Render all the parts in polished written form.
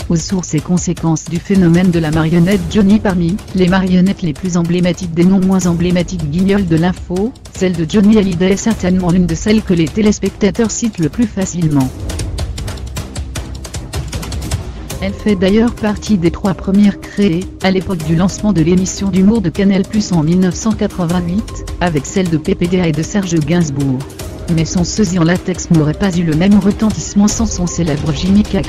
aux sources et conséquences du phénomène de la marionnette Johnny. Parmi les marionnettes les plus emblématiques des non moins emblématiques guignols de l'info, celle de Johnny Hallyday est certainement l'une de celles que les téléspectateurs citent le plus facilement. Elle fait d'ailleurs partie des 3 premières créées, à l'époque du lancement de l'émission d'humour de Canal+ en 1988, avec celle de PPDA et de Serge Gainsbourg. Mais son sosie en latex n'aurait pas eu le même retentissement sans son célèbre Jimmy Cac.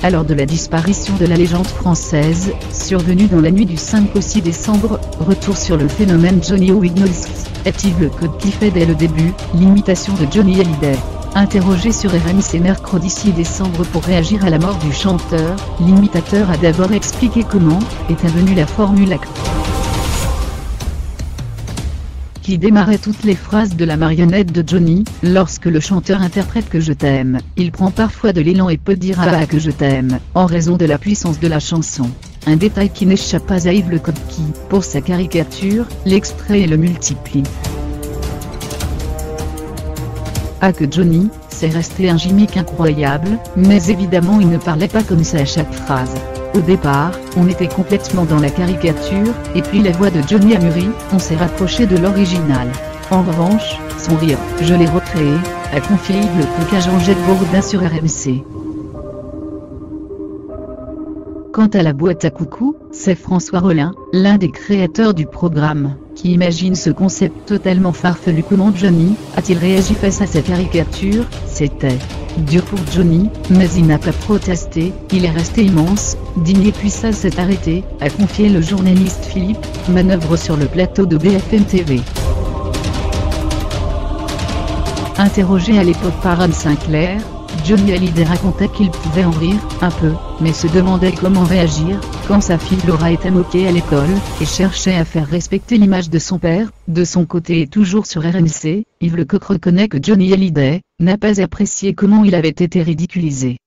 Alors de la disparition de la légende française, survenue dans la nuit du 5 au 6 décembre, retour sur le phénomène Johnny Wiggles, est-il le code qui fait dès le début l'imitation de Johnny Hallyday? Interrogé sur RMC mercredi 6 décembre pour réagir à la mort du chanteur, l'imitateur a d'abord expliqué comment était venue la formule qui démarrait toutes les phrases de la marionnette de Johnny. Lorsque le chanteur interprète que je t'aime, il prend parfois de l'élan et peut dire ah que je t'aime, en raison de la puissance de la chanson. Un détail qui n'échappe pas à Yves Lecoq qui, pour sa caricature, l'extrait et le multiplie. Ah que Johnny, c'est resté un gimmick incroyable, mais évidemment il ne parlait pas comme ça à chaque phrase. Au départ, on était complètement dans la caricature, et puis la voix de Johnny a mûri, on s'est rapproché de l'original. En revanche, son rire, je l'ai recréé, a confié Yves Lecoq à Jean-Jacques Bourdin sur RMC. Quant à la boîte à coucou, c'est François Rollin, l'un des créateurs du programme, qui imagine ce concept totalement farfelu. Comment Johnny a-t-il réagi face à cette caricature? C'était dur pour Johnny, mais il n'a pas protesté, il est resté immense, digne, et puis ça s'est arrêté, a confié le journaliste Philippe Manœuvre sur le plateau de BFM TV. Interrogé à l'époque par Anne Sinclair, Johnny Hallyday racontait qu'il pouvait en rire un peu, mais se demandait comment réagir quand sa fille Laura était moquée à l'école, et cherchait à faire respecter l'image de son père. De son côté et toujours sur RMC, Yves Lecoq reconnaît que Johnny Hallyday n'a pas apprécié comment il avait été ridiculisé.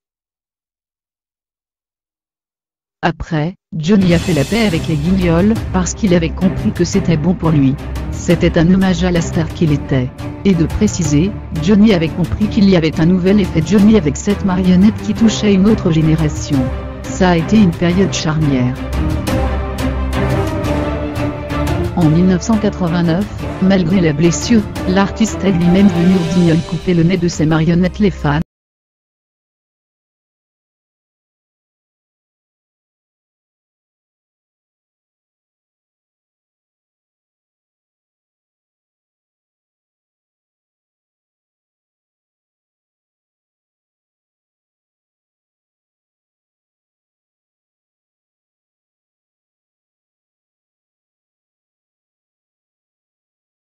Après, Johnny a fait la paix avec les guignols, parce qu'il avait compris que c'était bon pour lui. C'était un hommage à la star qu'il était. Et de préciser, Johnny avait compris qu'il y avait un nouvel effet Johnny avec cette marionnette qui touchait une autre génération. Ça a été une période charnière. En 1989, malgré la blessure, l'artiste est lui-même venu au Guignol couper le nez de ses marionnettes. Les fans